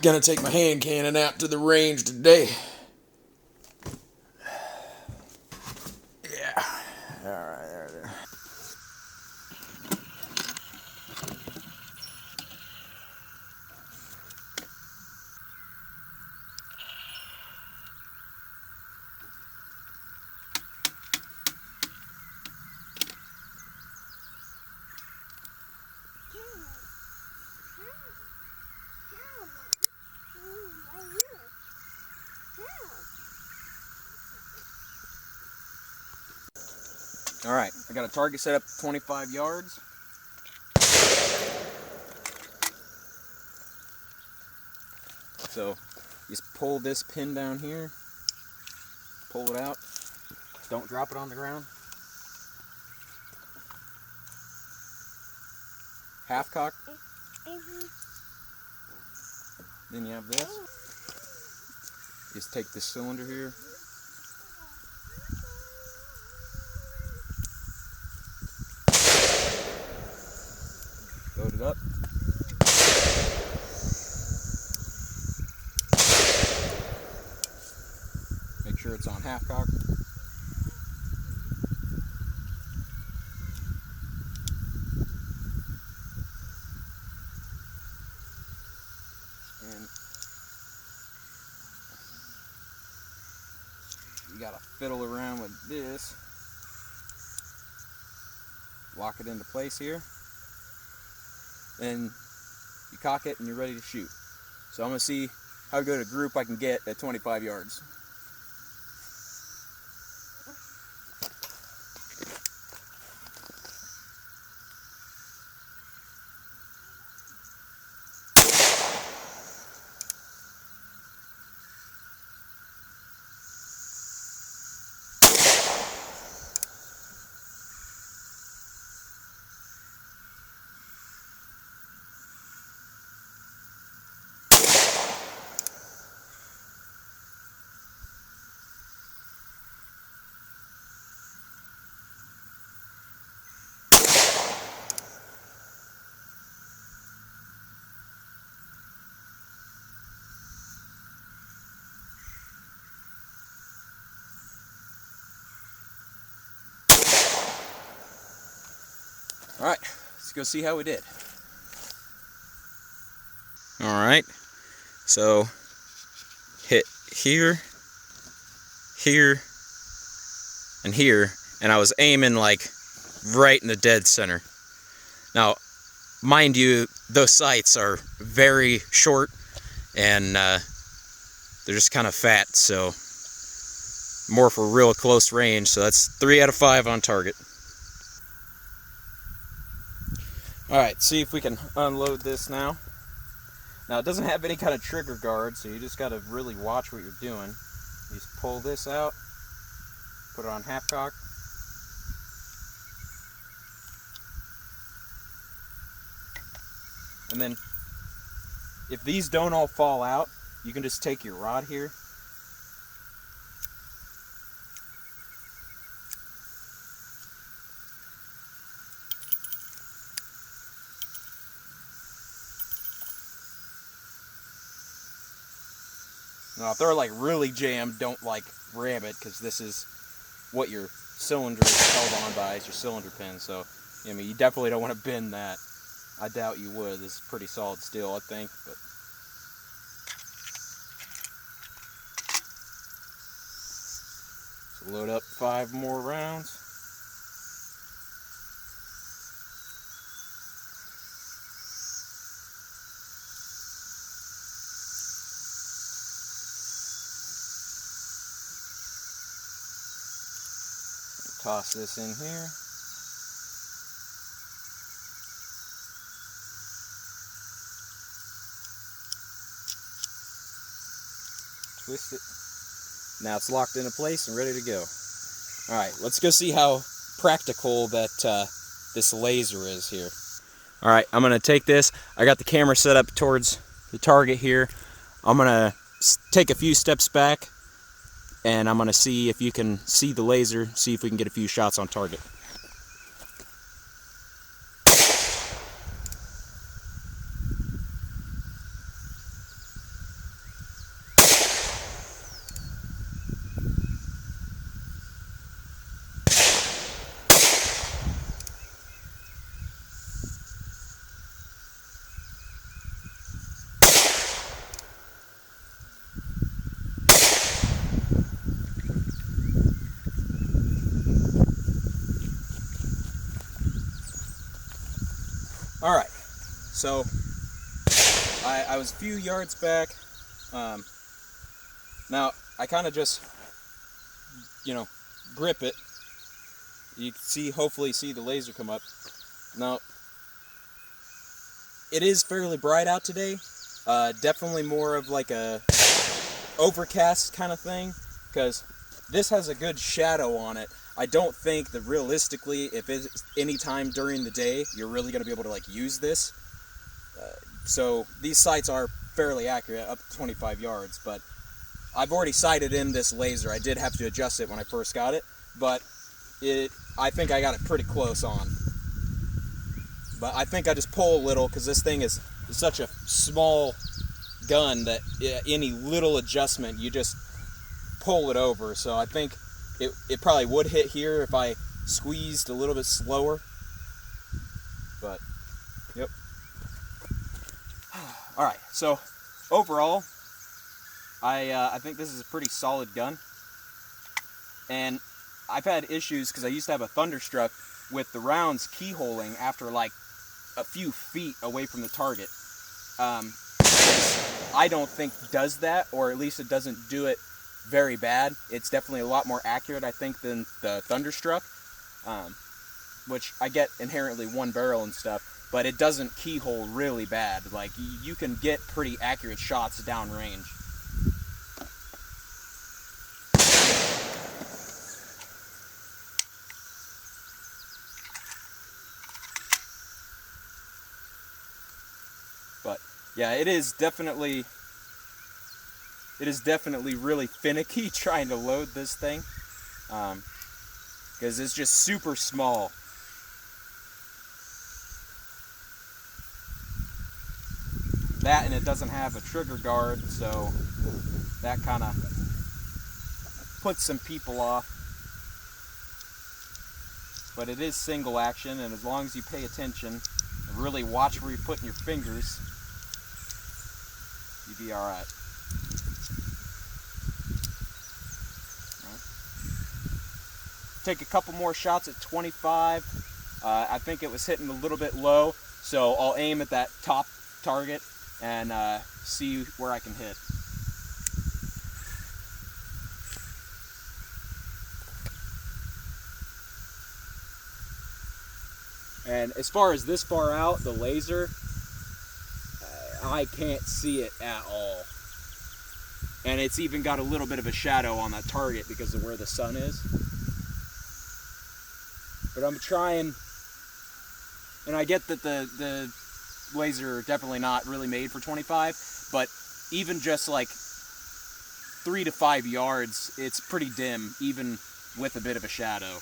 Gonna take my hand cannon out to the range today. Yeah. Alright, there. Alright, I got a target set up 25 yards. So, just pull this pin down here, pull it out, don't drop it on the ground. Half cock. Then you have this. Just take this cylinder here. Load it up. Make sure it's on half cock. And you gotta fiddle around with this. Lock it into place here. Then you cock it and you're ready to shoot. So I'm gonna see how good a group I can get at 25 yards. Alright, let's go see how we did. Alright, so hit here, here, and here, and I was aiming like right in the dead center. Now, mind you, those sights are very short and they're just kind of fat, so more for real close range, so that's 3 out of 5 on target. Alright, see if we can unload this now. Now it doesn't have any kind of trigger guard, so you just got to really watch what you're doing. You just pull this out, put it on half cock. And then if these don't all fall out, you can just take your rod here. Now, if they're like really jammed, don't like ram it, because this is what your cylinder is held on by. It's your cylinder pin. So, I mean, you definitely don't want to bend that. I doubt you would. This is pretty solid steel, I think. But so load up 5 more rounds. Toss this in here. Twist it. Now it's locked into place and ready to go. Alright, let's go see how practical that this laser is here. Alright, I'm going to take this. I got the camera set up towards the target here. I'm going to take a few steps back, and I'm going to see if you can see the laser, see if we can get a few shots on target. All right, so I was a few yards back. Now I kind of just, grip it. You can hopefully see the laser come up. Now, it is fairly bright out today. Definitely more of like a overcast kind of thing, because this has a good shadow on it. I don't think that realistically, if it's any time during the day, you're really going to be able to like use this. So these sights are fairly accurate, up to 25 yards, but I've already sighted in this laser. I did have to adjust it when I first got it, but I think I got it pretty close on. But I think I just pull a little, because this thing is such a small gun that any little adjustment, you just pull it over. So I think it probably would hit here if I squeezed a little bit slower. But, yep. All right, so overall, I think this is a pretty solid gun. And I've had issues because I used to have a Thunderstruck with the rounds keyholing after like a few feet away from the target. I don't think does that, or at least it doesn't do it very bad. It's definitely a lot more accurate, I think, than the Thunderstruck, which I get inherently one barrel and stuff, but it doesn't keyhole really bad. Like, you can get pretty accurate shots downrange. But yeah, it is definitely really finicky trying to load this thing, because it's just super small. That, and it doesn't have a trigger guard, so that kind of puts some people off. But it is single action, and as long as you pay attention and really watch where you're putting your fingers, you'll be alright. Take a couple more shots at 25. I think it was hitting a little bit low, so I'll aim at that top target and see where I can hit. And as far as this far out, the laser, I can't see it at all. And it's even got a little bit of a shadow on that target because of where the sun is. But I'm trying, and I get that the laser definitely not really made for 25, but even just like 3 to 5 yards, it's pretty dim, even with a bit of a shadow.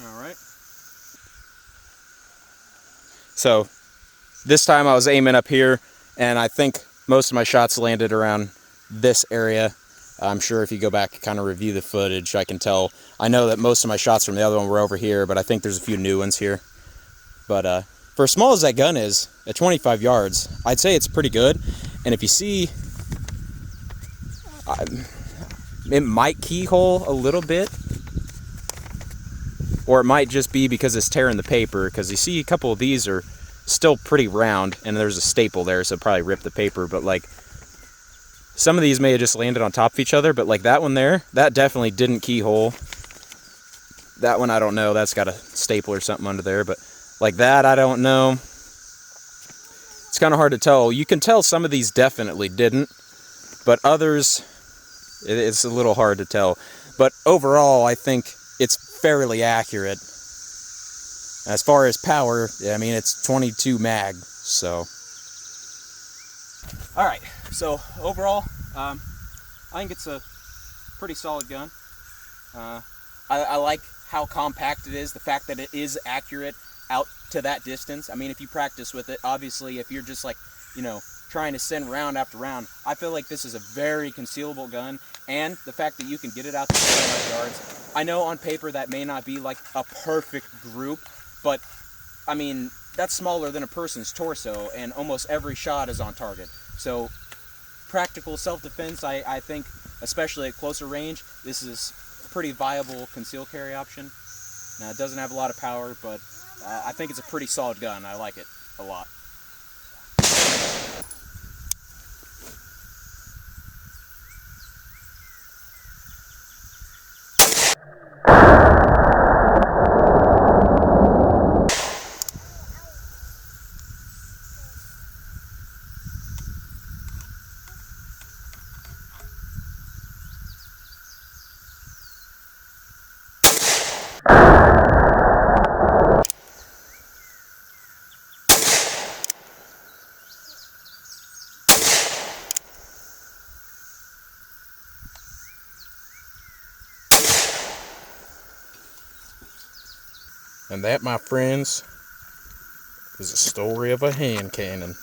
Alright. So this time I was aiming up here, and I think most of my shots landed around this area. I'm sure if you go back and kind of review the footage, I can tell. I know that most of my shots from the other one were over here, but I think there's a few new ones here. But for as small as that gun is, at 25 yards, I'd say it's pretty good. And if you see, it might keyhole a little bit, or it might just be because it's tearing the paper, because you see a couple of these are still pretty round, and there's a staple there, so probably rip the paper. But like, some of these may have just landed on top of each other, but like that one there, that definitely didn't keyhole. That one, I don't know, that's got a staple or something under there, but like that, I don't know. It's kind of hard to tell. You can tell some of these definitely didn't, but others, it's a little hard to tell. But overall, I think it's fairly accurate. As far as power, I mean, it's 22 mag, so. All right, so overall, I think it's a pretty solid gun. I like how compact it is, the fact that it is accurate out to that distance. I mean, if you practice with it, obviously, if you're just like, trying to send round after round. I feel like this is a very concealable gun, and the fact that you can get it out to 700 yards. I know on paper that may not be like a perfect group, but I mean, that's smaller than a person's torso, and almost every shot is on target. So practical self-defense, I think, especially at closer range, this is a pretty viable concealed carry option. Now, it doesn't have a lot of power, but I think it's a pretty solid gun. I like it a lot. And that, my friends, is a story of a hand cannon.